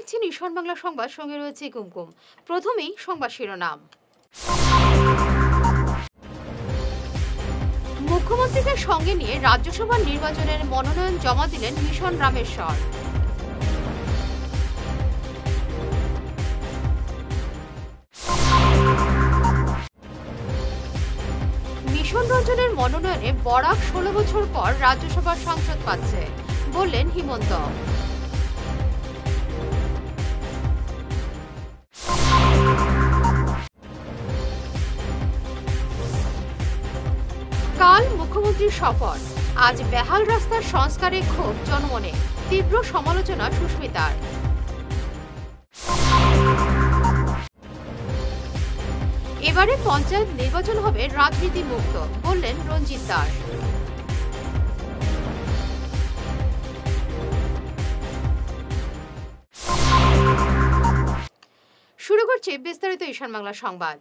দেখছেন ঈশান বাংলা সংবাদ, সঙ্গে রয়েছে কুমকুম। প্রথমেই সংবাদ শিরোনাম। মুখ্যমন্ত্রীকে সঙ্গে নিয়ে রাজ্যসভা নির্বাচনের মনোনয়ন জমা দিলেন মিশন রামেশ্বর। মিশন রঞ্জনের মনোনয়নে বরাক 16 বছর পর রাজ্যসভার সাংসদ পাচ্ছে, বললেন হিমন্ত। কাল মুখ্যমন্ত্রীর শপথ, আজ বেহাল রাস্তার সংস্কারে ক্ষোভ জনমনে, তীব্র সমালোচনা সুস্মিতার। এবারে পঞ্চায়েত নির্বাচন হবে রাজনীতি মুক্ত, বললেন রঞ্জিত দাস। শুরু করছে বিস্তারিত ঈশান বাংলা সংবাদ।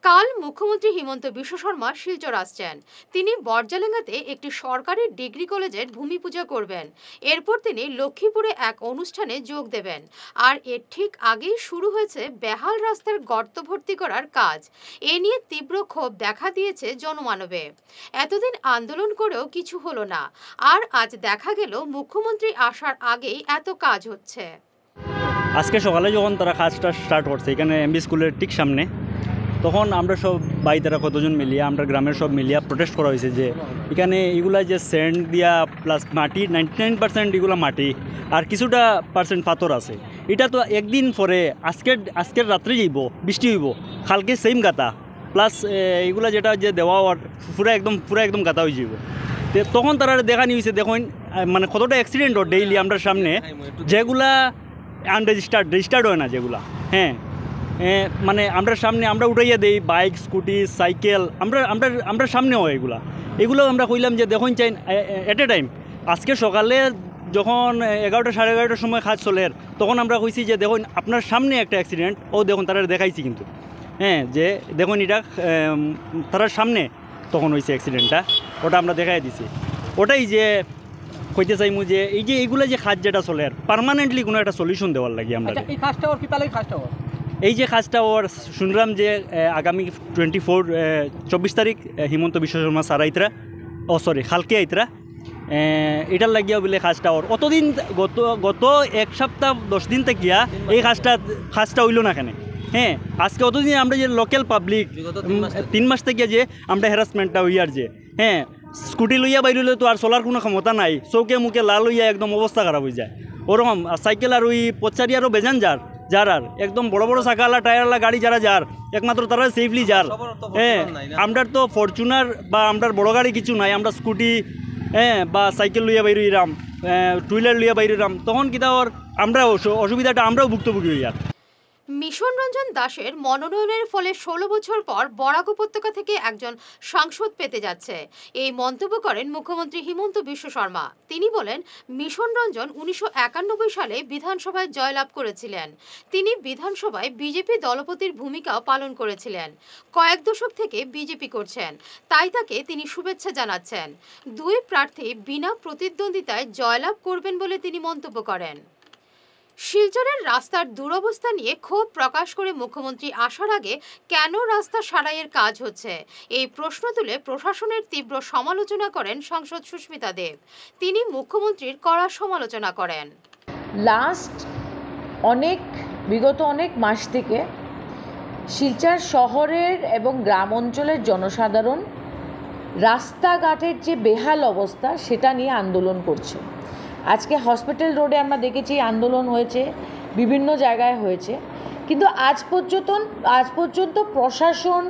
কাল মুখ্যমন্ত্রী হিমন্ত বিশ্ব শর্মা শিলচর আসছেন। তিনি বরজালেঙ্গাতে একটি সরকারি ডিগ্রি কলেজের ভূমি পূজা করবেন। এরপর তিনি লক্ষ্মীপুরে এক অনুষ্ঠানে যোগ দেবেন। আর এর ঠিক আগেই শুরু হয়েছে বেহাল রাস্তার গর্ত ভর্তি করার কাজ। এ নিয়ে তীব্র ক্ষোভ দেখা দিয়েছে জনমানবে। এতদিন আন্দোলন করেও কিছু হলো না, আর আজ দেখা গেল মুখ্যমন্ত্রী আসার আগেই এত কাজ হচ্ছে। আজকে সকালে যখন তারা কাজটা স্টার্ট করছে এখানে এমবি স্কুলের ঠিক সামনে, তখন আমরা সব বাইতারা কতজন মিলিয়ে আমরা গ্রামের সব মিলিয়া প্রোটেস্ট করা হয়েছে যে এখানে এগুলা যে স্যান্ড দিয়া প্লাস মাটি 99% এগুলো মাটি আর কিছুটা পার্সেন্ট পাথর আছে। এটা তো একদিন পরে আজকের রাত্রে যাইব, বৃষ্টি হইব, কালকে সেম গাতা প্লাস এগুলা যেটা যে দেওয়া পুরা একদম গাতা হয়ে যাব। তখন তারা দেখানি হয়েছে, দেখুন মানে কতটা অ্যাক্সিডেন্ট হয় ডেইলি আমরা সামনে, যেগুলা রেজিস্টার্ড হয় না যেগুলা। হ্যাঁ, মানে আমরা উঠাইয়া দেই বাইক, স্কুটি, সাইকেল, আমরা সামনে হয় এগুলো আমরা কইলাম যে দেখুন চাই এট এ টাইম। আজকে সকালে যখন 11টা সাড়ে 11টার সময় কাজ চলে, তখন আমরা কইছি যে দেখুন আপনার সামনে একটা অ্যাক্সিডেন্ট, ও দেখুন তারা দেখাইছি কিন্তু। হ্যাঁ, যে দেখুন এটা তার সামনে তখন হয়েছে অ্যাক্সিডেন্টটা, ওটা আমরা দেখাই দিছি। ওটাই যে কইতে চাইমু যে এইগুলো যে কাজ যেটা চলে পার্মানেন্টলি কোনো একটা সলিউশন দেওয়ার লাগে আমরা। এই কাজটা ওর পিপালাই কাজটা ওর এই যে কাজটা ওর শুনলাম যে আগামী 24 তারিখ হিমন্ত বিশ্ব শর্মা স্যার আইতরা, কালকে আইতরা, এটার লাগিয়া বলে কাজটা ওর অতদিন গত এক সপ্তাহ 10 দিন থেকিয়া এই কাজটা হইল না কেন। হ্যাঁ, আজকে অতদিন আমরা যে লোকাল পাবলিক 3 মাস থেকে যে আমরা হ্যারাসমেন্টটা হইয়ার যে, হ্যাঁ স্কুটি লইয়া বাইরে হইলে তো আর চলার কোনো ক্ষমতা নাই, চৌকে মুখে লাল হইয়া একদম অবস্থা খারাপ হয়ে যায়। ওরকম সাইকেল আর ওই পচারি আরও বেজান যার আর একদম বড় বড় চাকালা টায়ারওয়ালা গাড়ি যার একমাত্র তারা সেফলি হ্যাঁ, আমরার তো ফরচুনার বা আমরার বড় গাড়ি কিছু নাই, আমরা স্কুটি বা সাইকেল লইয়া বাইরে ইরাম, টু হুইলার লইয়া বাইরে ইরাম, তখন কিতা ওর আমরা অসুবিধাটা আমরাও ভুক্তভোগী হইয়া। মিশন রঞ্জন দাসের মনোনয়নের ফলে 16 বছর পর বরাক উপত্যকা থেকে একজন সাংসদ পেতে যাচ্ছে, এই মন্তব্য করেন মুখ্যমন্ত্রী হিমন্ত বিশ্ব শর্মা। তিনি বলেন, মিশন রঞ্জন 1991 সালে বিধানসভায় জয়লাভ করেছিলেন। তিনি বিধানসভায় বিজেপি দলপতির ভূমিকাও পালন করেছিলেন। কয়েক দশক থেকে বিজেপি করছেন, তাই তাকে তিনি শুভেচ্ছা জানাচ্ছেন। দুই প্রার্থী বিনা প্রতিদ্বন্দ্বিতায় জয়লাভ করবেন বলে তিনি মন্তব্য করেন। শিলচরের রাস্তার দুরবস্থা নিয়ে ক্ষোভ প্রকাশ করে মুখ্যমন্ত্রী আসার আগে কেন রাস্তা সারাইয়ের কাজ হচ্ছে, এই প্রশ্ন তুলে প্রশাসনের তীব্র সমালোচনা করেন সাংসদ সুস্মিতা দেব। তিনি মুখ্যমন্ত্রীর কড়া সমালোচনা করেন। বিগত অনেক মাস থেকে শিলচর শহরের এবং গ্রাম অঞ্চলের জনসাধারণ রাস্তাঘাটের যে বেহাল অবস্থা সেটা নিয়ে আন্দোলন করছে। আজকে হসপিটাল রোডে আমরা দেখেছি আন্দোলন হয়েছে, বিভিন্ন জায়গায় হয়েছে, কিন্তু আজ পর্যন্ত প্রশাসন,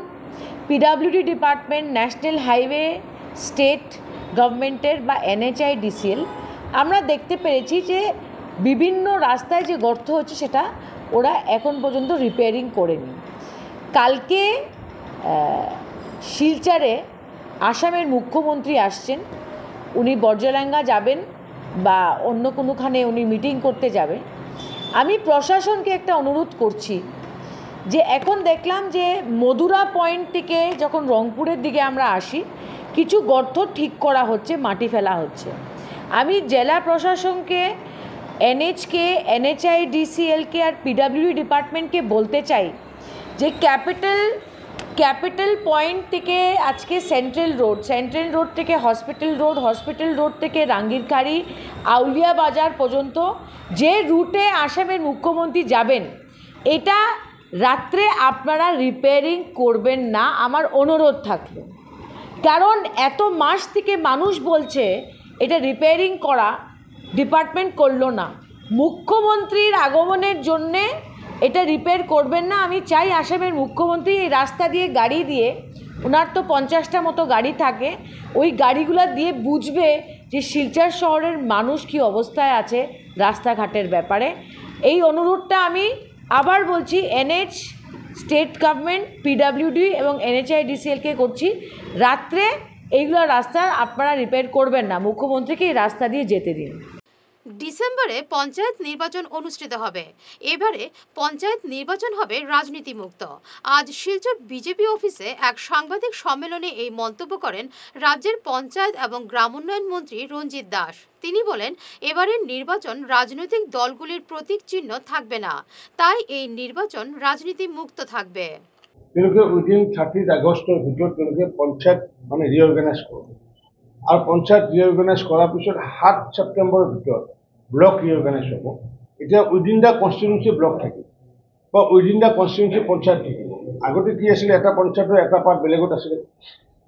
PWD department, national highway, state গভর্নমেন্টের বা NHIDCL আমরা দেখতে পেরেছি যে বিভিন্ন রাস্তায় যে গর্ত হচ্ছে সেটা ওরা এখন পর্যন্ত রিপেয়ারিং করেনি। কালকে শিলচরে আসামের মুখ্যমন্ত্রী আসছেন, উনি বরজালেঙ্গা যাবেন বা অন্য কোনোখানে উনি মিটিং করতে যাবেন। আমি প্রশাসনকে একটা অনুরোধ করছি যে এখন দেখলাম যে মধুরা পয়েন্ট থেকে যখন রংপুরের দিকে আমরা আসি কিছু গর্ত ঠিক করা হচ্ছে, মাটি ফেলা হচ্ছে। আমি জেলা প্রশাসনকে এনএইচকে, NHIDCLকে আর PWD ডিপার্টমেন্টকে বলতে চাই যে ক্যাপিটাল পয়েন্ট থেকে আজকে সেন্ট্রাল রোড থেকে হসপিটাল রোড থেকে রাঙ্গিরখাড়ি, আউলিয়া বাজার পর্যন্ত যে রুটে আসামের মুখ্যমন্ত্রী যাবেন, এটা রাত্রে আপনারা রিপেয়ারিং করবেন না, আমার অনুরোধ থাকলো। কারণ এত মাস থেকে মানুষ বলছে এটা রিপেয়ারিং করা, ডিপার্টমেন্ট করলো না। মুখ্যমন্ত্রীর আগমনের জন্যে এটা রিপেয়ার করবেন না। আমি চাই আসামের মুখ্যমন্ত্রী এই রাস্তা দিয়ে গাড়ি দিয়ে, ওনার তো 50টা মতো গাড়ি থাকে, ওই গাড়িগুলো দিয়ে বুঝবে যে শিলচর শহরের মানুষ কী অবস্থায় আছে রাস্তাঘাটের ব্যাপারে। এই অনুরোধটা আমি আবার বলছি, স্টেট গভর্নমেন্ট, PWD এবং NHIDCLকে করছি, রাত্রে এইগুলো রাস্তা আপনারা রিপেয়ার করবেন না, মুখ্যমন্ত্রীকে এই রাস্তা দিয়ে যেতে দিন। ডিসেম্বরে পঞ্চায়েত নির্বাচন অনুষ্ঠিত হবে। এবারে পঞ্চায়েত নির্বাচন হবে রাজনীতি মুক্ত। আজ শিলচর বিজেপি অফিসে এক সাংবাদিক সম্মেলনে এই মন্তব্য করেন রাজ্যের পঞ্চায়েত এবং গ্রামোন্নয়ন মন্ত্রী রঞ্জিত দাস। তিনি বলেন, এবারের নির্বাচন রাজনৈতিক দলগুলির প্রতীক চিহ্ন থাকবে না, তাই এই নির্বাচন রাজনীতি মুক্ত থাকবে। উইদিন 30 আগস্টের ভিতৰত পঞ্চায়েত রিঅর্গানাইজ করবে। আর পঞ্চায়েত রিঅর্গানাইজ করার পিছত 7 সেপ্টেম্বরের ভিতৰত ব্লক রিঅর্গানাইজ হব। এটা উইদিন দ্য কনস্টিটুয়েন্সি ব্লক থাকিব বা উইদিন দ্য কনস্টিটুয়েন্সি পঞ্চায়েত থাকিব। আগতে কি আছিলে, এটা পঞ্চায়েতৰ এটা পাৰ্ট বেলেগত আছিলে,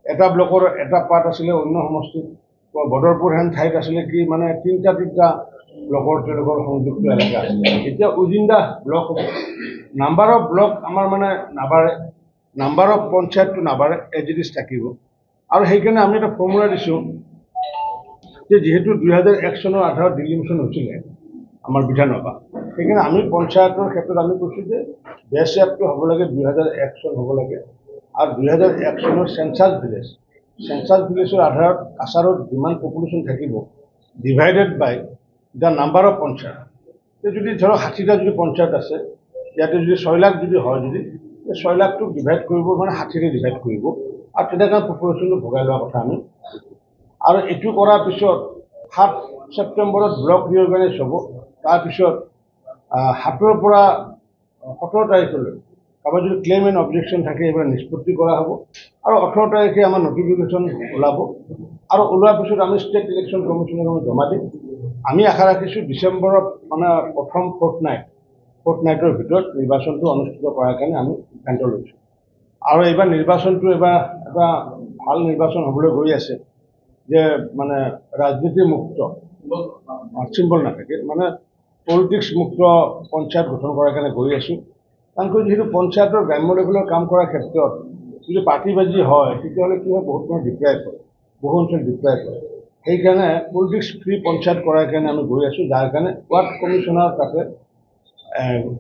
এটা ব্লকৰ এটা পাৰ্ট আছিলে অন্য সমষ্টিত। বদৰপুৰ হেন ঠাইত আছিলে কি তিনিটা ব্লকৰ তেওঁলোকৰ সংযুক্ত এলেকা আছিলে। এতিয়া উইদিন দ্য ব্লক হ'ব। নাম্বাৰ অফ ব্লক আমাৰ নাবাঢ়ে, নাম্বাৰ অফ পঞ্চায়েতটো নাবাঢ়ে, এজ ইট ইজ থাকিব। আৰু সেইকাৰণে আমি এটা ফৰ্মুলা দিছোঁ যে যিহেতু 2001 চনৰ আধাৰত ডিলিমিশ্যন হৈছিলে আমাৰ বিধানসভা, সেইকাৰণে আমি পঞ্চায়তৰ ক্ষেত্ৰত আমি কৈছোঁ যে বেছ ইয়াৰটো হ'ব লাগে 2001 চন হ'ব লাগে। আৰু 2001 চনৰ চেঞ্চাছ ভিলেজৰ আধাৰত কাছাৰত যিমান পপুলেশ্যন থাকিব divided by the number of panchayat. যদি ধৰক 60টা যদি পঞ্চায়ত আছে, ইয়াতে যদি 6 লাখ যদি হয়, যদি 6 লাখটোক ডিভাইড কৰিব 60ৰে ডিভাইড কৰিব, আৰু তেনেকৈ পপুলেশ্যনটো ভগাই লোৱাৰ কথা আমি। আৰু এইটো কৰাৰ পিছত 7 ছেপ্টেম্বৰত ব্লক ৰিঅৰ্গানাইজ হ'ব। তাৰপিছত 7ৰ পৰা 17 তাৰিখলৈ কাৰোবাৰ যদি ক্লেইম এণ্ড অবজেকশ্যন থাকে এইবাৰ নিষ্পত্তি কৰা হ'ব। আৰু 18 তাৰিখে আমাৰ নটিফিকেশ্যন ওলাব। আৰু ওলোৱাৰ পিছত আমি ষ্টেট ইলেকশ্যন কমিশ্যনক আমি জমা দিম। আমি আশা ৰাখিছোঁ ডিচেম্বৰৰ প্ৰথম ফৰ্টনাইটৰ ভিতৰত নিৰ্বাচনটো অনুষ্ঠিত কৰাৰ কাৰণে আমি সিদ্ধান্ত লৈছোঁ। আৰু এইবাৰ নিৰ্বাচনটো এটা ভাল নিৰ্বাচন হ'বলৈ গৈ আছে, যে ৰাজনীতি মুক্ত, চিম্বল নাথাকে, পলিটিক্স মুক্ত পঞ্চায়ত গঠন কৰাৰ কাৰণে গৈ আছোঁ। কাৰণ যিহেতু পঞ্চায়তৰ গ্ৰাম্য লেভেলৰ কাম কৰাৰ ক্ষেত্ৰত যদি পাৰ্টিবাজি হয়, তেতিয়াহ'লে কি হয়, বহুত মানুহ ডিপ্ৰাইভ হয়, বহু অঞ্চল ডিপ্ৰাইভ হয়। সেইকাৰণে পলিটিক্স ফ্ৰী পঞ্চায়ত কৰাৰ কাৰণে আমি গৈ আছোঁ, যাৰ কাৰণে ৱাৰ্ড কমিশ্যনাৰ তাতে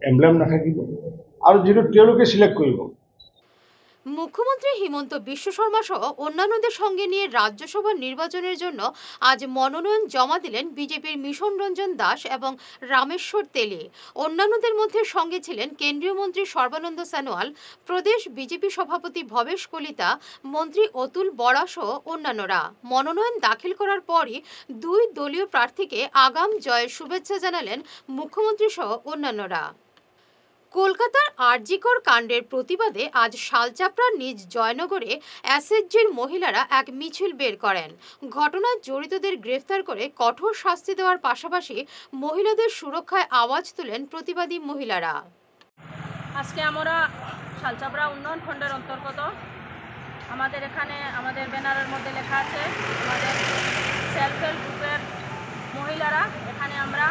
এমব্লেম নাথাকিব। আৰু যিহেতু তেওঁলোকে সিলেক্ট কৰিব। মুখ্যমন্ত্রী হিমন্ত বিশ্ব শর্মা সহ অন্যান্যদের সঙ্গে নিয়ে রাজ্যসভা নির্বাচনের জন্য আজ মনোনয়ন জমা দিলেন বিজেপির মিশন রঞ্জন দাস এবং রামেশ্বর তেলী। অন্যান্যদের মধ্যে সঙ্গে ছিলেন কেন্দ্রীয় মন্ত্রী সর্বানন্দ সোনোয়াল, প্রদেশ বিজেপি সভাপতি ভবেশ কলিতা, মন্ত্রী অতুল বরা সহ অন্যান্যরা। মনোনয়ন দাখিল করার পরই দুই দলীয় প্রার্থীকে আগাম জয়ের শুভেচ্ছা জানালেন মুখ্যমন্ত্রী সহ অন্যান্যরা। কলকাতার আরজিকর কাণ্ডের প্রতিবাদে আজ শালচাপড়ার নিজ জয়নগরে এসএসজির মহিলারা এক মিছিল বের করেন। ঘটনায় জড়িতদের গ্রেফতার করে কঠোর শাস্তি দেওয়ার পাশাপাশি মহিলাদের সুরক্ষায় আওয়াজ তুলেন প্রতিবাদী মহিলারা। আজকে আমরা শালচাপড়া উন্নয়ন খণ্ডের অন্তর্গত আমাদের এখানে আমাদের ব্যানারের মধ্যে লেখা আছে আমাদের সেলফ হেল্প গ্রুপের মহিলারা, এখানে আমরা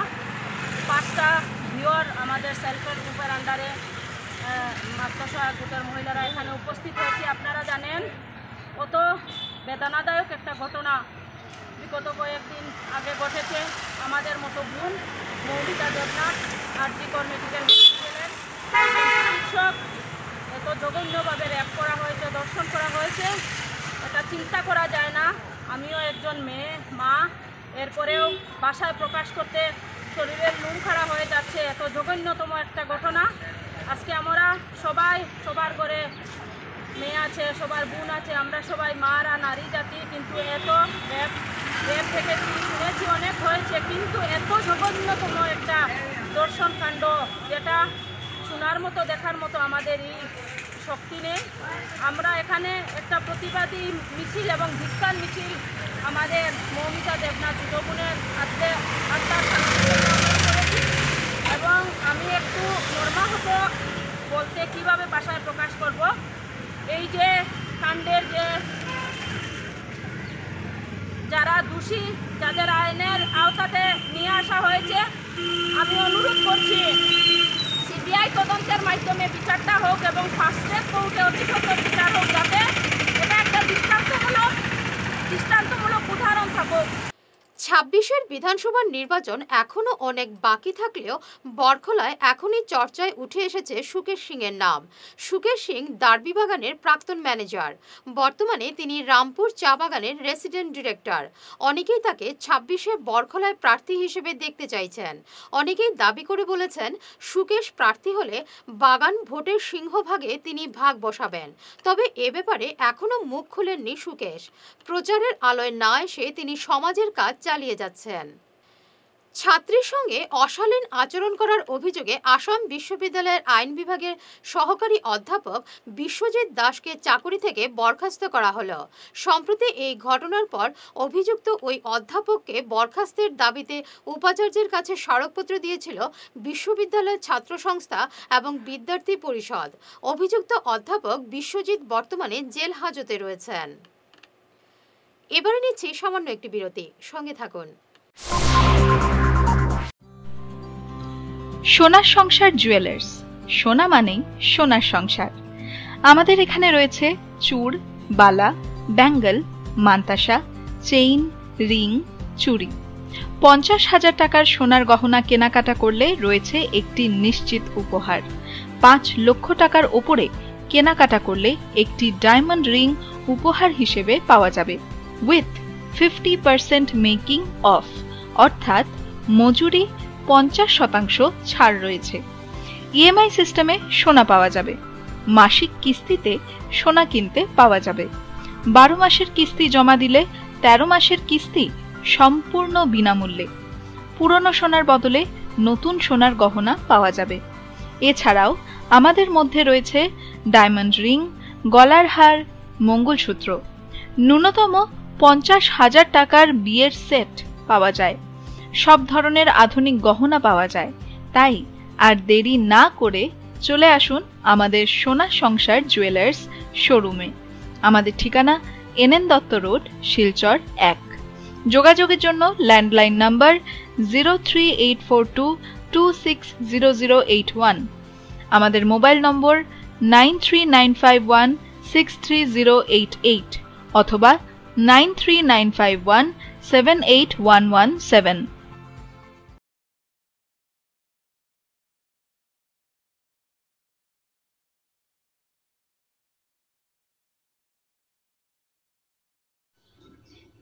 5টা ভিওর আমাদের সেলফ হেল্প গ্রুপের আন্ডারে আত্মসহায়ক গ্রুপের মহিলারা এখানে উপস্থিত হয়েছে। আপনারা জানেন কত বেদনাদায়ক একটা ঘটনা বিগত কয়েকদিন আগে ঘটেছে। আমাদের মতো বোন মৌমিতা দেবনাথ আরজিকর মেডিকেল হসপিটালের চিকিৎসক এত জঘন্যভাবে র্যাপ করা হয়েছে, ধর্ষণ করা হয়েছে, এটা চিন্তা করা যায় না। আমিও একজন মেয়ে, মা, এরপরেও ভাষায় প্রকাশ করতে শরীরের নুন খাড়া হয়ে যাচ্ছে। এত জঘন্যতম একটা ঘটনা। আজকে আমরা সবাই, সবার ঘরে মেয়ে আছে, সবার বোন আছে, আমরা সবাই মারা, নারী জাতি, কিন্তু এত র্যাপ রেপ দেখেছি, শুনেছি অনেক হয়েছে, কিন্তু এত জঘন্যতম একটা দর্শন কাণ্ড যেটা শোনার মতো দেখার মতো আমাদের এই শক্তি নেই। আমরা এখানে একটা প্রতিবাদী মিছিল এবং ধিক্কার মিছিল আমাদের মৌমিতা দেবনাথ যুবগুণের আত্মার করেছি, এবং আমি একটু মর্মাহত বলতে কিভাবে ভাষায় প্রকাশ করব। এই যে কাণ্ডের যে যারা দোষী, যাদের আইনের আওতাতে নিয়ে আসা হয়েছে, আমি অনুরোধ করছি সিবিআই তদন্তের মাধ্যমে বিচারটা হোক এবং ফাস্ট ট্র্যাক কোর্টে অতি সত্বর বিচার হোক, যাতে এটা একটা দৃষ্টান্তমূলক উদাহরণ থাকুক। ২৬-এর বিধানসভার নির্বাচন এখনও অনেক বাকি থাকলেও বরখলায় এখনই চর্চায় উঠে এসেছে সুকেশ সিংয়ের নাম। সুকেশ সিং দার্বি বাগানের প্রাক্তন ম্যানেজার, বর্তমানে তিনি রামপুর চা বাগানের রেসিডেন্ট ডিরেক্টর। অনেকেই তাকে ২৬-এ বরখলায় প্রার্থী হিসেবে দেখতে চাইছেন। অনেকেই দাবি করে বলেছেন সুকেশ প্রার্থী হলে বাগান ভোটের সিংহভাগে তিনি ভাগ বসাবেন। তবে এ ব্যাপারে এখনও মুখ খুলেননি সুকেশ। প্রচারের আলোয় না এসে তিনি সমাজের কাজ চালিয়ে যাচ্ছেন। ছাত্রীর সঙ্গে অশালীন আচরণ করার অভিযোগে আসাম বিশ্ববিদ্যালয়ের আইন বিভাগের সহকারী অধ্যাপক বিশ্বজিৎ দাসকে চাকরি থেকে বরখাস্ত করা হলো। সম্প্রতি এই ঘটনার পর অভিযুক্ত ওই অধ্যাপককে বরখাস্তের দাবিতে উপাচার্যের কাছে স্মারকপত্র দিয়েছিল বিশ্ববিদ্যালয়ের ছাত্র সংস্থা এবং বিদ্যার্থী পরিষদ। অভিযুক্ত অধ্যাপক বিশ্বজিৎ বর্তমানে জেল হাজতে রয়েছেন। এবারে নিচ্ছি সামান্য একটি বিরতি, সঙ্গে থাকুন। সোনার সংসার জুয়েলার্স, সোনা মানেই সোনার সংসার। আমাদের এখানে রয়েছে চূড়, বালা, ব্যাঙ্গল, মান্তাসা, চেইন, রিং, চুড়ি। ৫০,০০০ টাকার সোনার গহনা কেনাকাটা করলে রয়েছে একটি নিশ্চিত উপহার। ৫ লক্ষ টাকার ওপরে কেনাকাটা করলে একটি ডায়মন্ড রিং উপহার হিসেবে পাওয়া যাবে, উইথ 50% মেকিং অফ, অর্থাৎ মজুরি ৫০% ছাড় রয়েছে। ইএমআই সিস্টেমে সোনা পাওয়া যাবে। মাসিক কিস্তিতে সোনা কিনতে পাওয়া যাবে। ১২ মাসের কিস্তি জমা দিলে ১৩ মাসের কিস্তি সম্পূর্ণ বিনামূল্যে। পুরনো সোনার বদলে নতুন সোনার গহনা পাওয়া যাবে। এছাড়াও আমাদের মধ্যে রয়েছে ডায়মন্ড রিং, গলার হার, মঙ্গলসূত্র। ন্যূনতম ৫০,০০০ টাকার বিয়ের সেট পাওয়া যায়। সব ধরনের আধুনিক গহনা পাওয়া যায়। তাই আর দেরি না করে চলে আসুন আমাদের সোনার সংসার জুয়েলার্স শোরুমে। আমাদের ঠিকানা NN দত্ত রোড, শিলচর ১। যোগাযোগের জন্য ল্যান্ডলাইন নাম্বার 03842260081, আমাদের মোবাইল নম্বর 9395163088 অথবা 9395178117।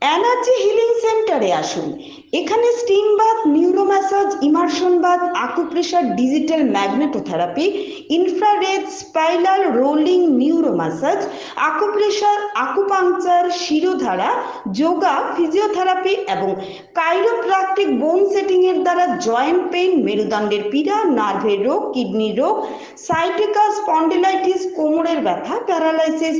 এনার্জি হিলিং সেন্টারে আসুন। এখানে steam bath, neuro massage, immersion bath, acupressure, digital magnetotherapy, infrared, spiral rolling neuro massage, acupressure, acupuncture, shirodhara, yoga, physiotherapy এবং কাইরোপ্র্যাকটিক বোন সেটিং এর দ্বারা জয়েন্ট পেইন, মেরুদণ্ডের পীড়া, নার্ভের রোগ, কিডনির রোগ, সাইটিকা, স্পন্ডিলাইটিস, কোমরের ব্যথা, প্যারালাইসিস,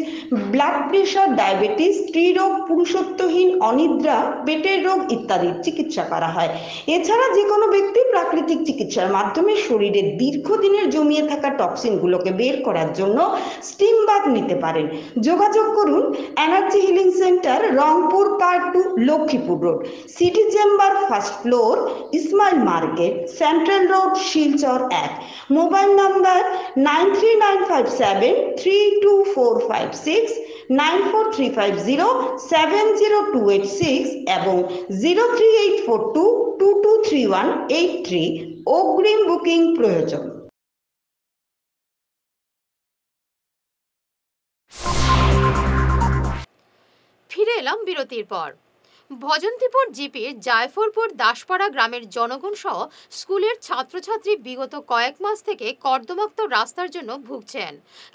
ব্লাড প্রেশার, ডায়াবেটিস, স্ত্রীরোগ, পুরুষত্বহীন, অনিদ্রা, পেটের রোগ ইত্যাদির চিকিৎসা করা হয়। এছাড়া যে কোনো ব্যক্তি প্রাকৃতিক চিকিৎসার মাধ্যমে শরীরের দীর্ঘদিনের জমিয়ে থাকা টক্সিনগুলোকে বের করার জন্য স্টিম বাথ নিতে পারেন। যোগাযোগ করুন energy healing centre, Rangpur part 2, Lakshmipur road, city chamber, first floor, Ismail market, central road, Silchar ১। Mobile number 9395732456, 9435070286 এবং 03842223183। অগ্রিম বুকিং প্রয়োজন। ফিরে এলাম বিরতির পর। ভজন্তিপুর জিপির জায়ফরপুর দাসপাড়া গ্রামের জনগণ সহ স্কুলের ছাত্রছাত্রী বিগত কয়েক মাস থেকে কর্দমাক্ত রাস্তার জন্য ভুগছেন।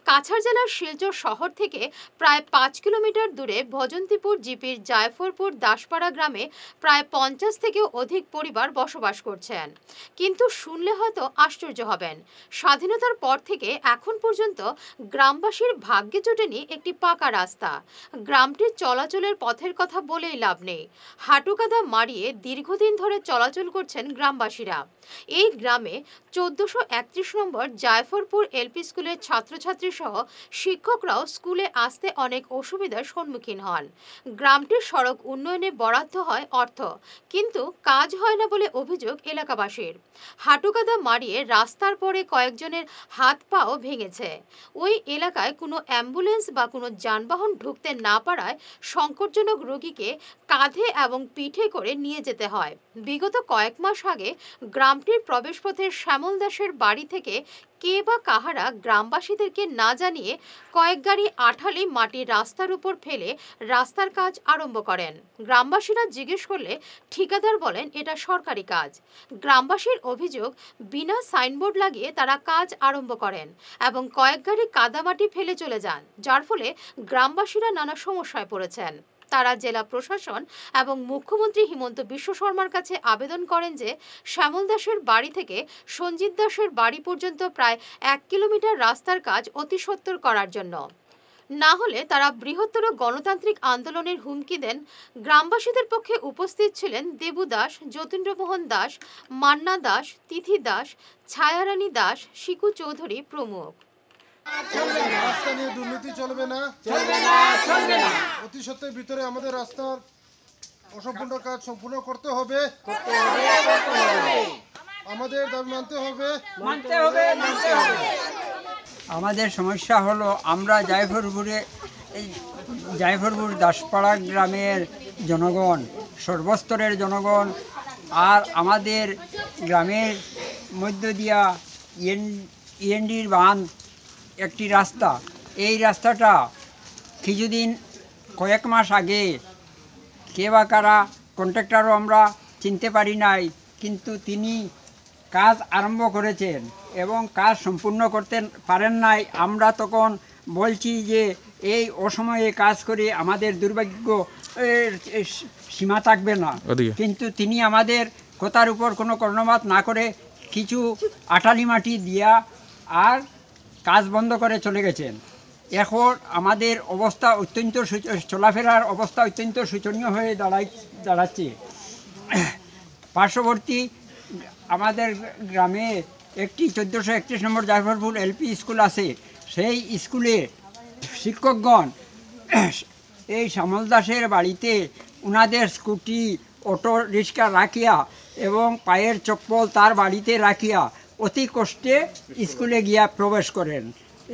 কাছাড় জেলার শিলচর শহর থেকে প্রায় 5 কিলোমিটার দূরে ভজন্তিপুর জিপির জায়ফরপুর দাসপাড়া গ্রামে প্রায় 50 থেকেও অধিক পরিবার বসবাস করছেন। কিন্তু শুনলে হয়তো আশ্চর্য হবেন, স্বাধীনতার পর থেকে এখন পর্যন্ত গ্রামবাসীর ভাগ্যে জোটেনি একটি পাকা রাস্তা। গ্রামটির চলাচলের পথের কথা বলেই লাভ নেই। হাঁটুকাদা মারিয়ে দীর্ঘদিন ধরে চলাচল করছেন গ্রামবাসীরা। এই গ্রামে 1431 নম্বর জায়ফরপুর এলপি স্কুলের ছাত্রছাত্রী সহ শিক্ষকরাও স্কুলে আসতে অনেক অসুবিধার সম্মুখীন হন। গ্রামটির সড়ক উন্নয়নে বরাদ্দ হয় অর্থ, কিন্তু কাজ হয় না বলে অভিযোগ এলাকাবাসীর। হাঁটুকাদা মারিয়ে রাস্তার পরে কয়েকজনের হাত পাও ভেঙেছে। ওই এলাকায় কোনো অ্যাম্বুলেন্স বা কোনো যানবাহন ঢুকতে না পারায় সংকটজনক রোগীকে কাঁধে এবং পিঠে করে নিয়ে যেতে হয়। বিগত কয়েক মাস আগে গ্রামটির প্রবেশপথের শ্যামল দাসের বাড়ি থেকে কে বা কাহারা গ্রামবাসীদেরকে না জানিয়ে কয়েক গাড়ি আঠালি মাটির রাস্তার উপর ফেলে রাস্তার কাজ আরম্ভ করেন। গ্রামবাসীরা জিজ্ঞেস করলে ঠিকাদার বলেন এটা সরকারি কাজ। গ্রামবাসীর অভিযোগ, বিনা সাইনবোর্ড লাগিয়ে তারা কাজ আরম্ভ করেন এবং কয়েক গাড়ি কাদামাটি ফেলে চলে যান, যার ফলে গ্রামবাসীরা নানা সমস্যায় পড়েছেন। তারা জেলা প্রশাসন এবং মুখ্যমন্ত্রী হিমন্ত বিশ্ব শর্মার কাছে আবেদন করেন যে শ্যামল দাসের বাড়ি থেকে সঞ্জিত দাসের বাড়ি পর্যন্ত প্রায় 1 কিলোমিটার রাস্তার কাজ অতি সত্বর করার জন্য। না হলে তারা বৃহত্তর গণতান্ত্রিক আন্দোলনের হুমকি দেন। গ্রামবাসীদের পক্ষে উপস্থিত ছিলেন দেবু দাস, যতীন্দ্রমোহন দাস, মান্না দাস, তিথি দাস, ছায়ারানী দাস, শিকু চৌধুরী প্রমুখ। রাস্তা নিয়ে দুর্নীতি চলবে না, অতি সত্ত্বের ভিতরে আমাদের রাস্তার অসম্পূর্ণ কাজ সম্পূর্ণ করতে হবে। আমাদের দাবি মানতে হবে। আমাদের সমস্যা হলো আমরা জায়ফরপুর দাসপাড়া গ্রামের জনগণ, সর্বস্তরের জনগণ, আর আমাদের গ্রামের মধ্য দিয়া ইএনডির বাঁধ একটি রাস্তা। এই রাস্তাটা কিছুদিন কয়েক মাস আগে কে বা কারা কন্ট্রাক্টরও আমরা চিনতে পারি নাই, কিন্তু তিনি কাজ আরম্ভ করেছেন এবং কাজ সম্পূর্ণ করতে পারেন নাই। আমরা তখন বলছি যে এই অসময়ে কাজ করে আমাদের দুর্ভাগ্য সীমা থাকবে না, কিন্তু তিনি আমাদের কথার উপর কোনো কর্ণপাত না করে কিছু আটালি মাটি দিয়া আর কাজ বন্ধ করে চলে গেছেন। এখন আমাদের অবস্থা অত্যন্ত চলাফেরার অবস্থা অত্যন্ত শোচনীয় হয়ে দাঁড়াচ্ছে। পার্শ্ববর্তী আমাদের গ্রামে একটি 1431 নম্বর জায়ফরপুর এলপি স্কুল আছে। সেই স্কুলে শিক্ষকগণ এই শ্যামল দাসের বাড়িতে ওনাদের স্কুটি, অটো রিক্সা রাখিয়া এবং পায়ের চপ্পল তার বাড়িতে রাখিয়া অতি কষ্টে স্কুলে গিয়া প্রবেশ করেন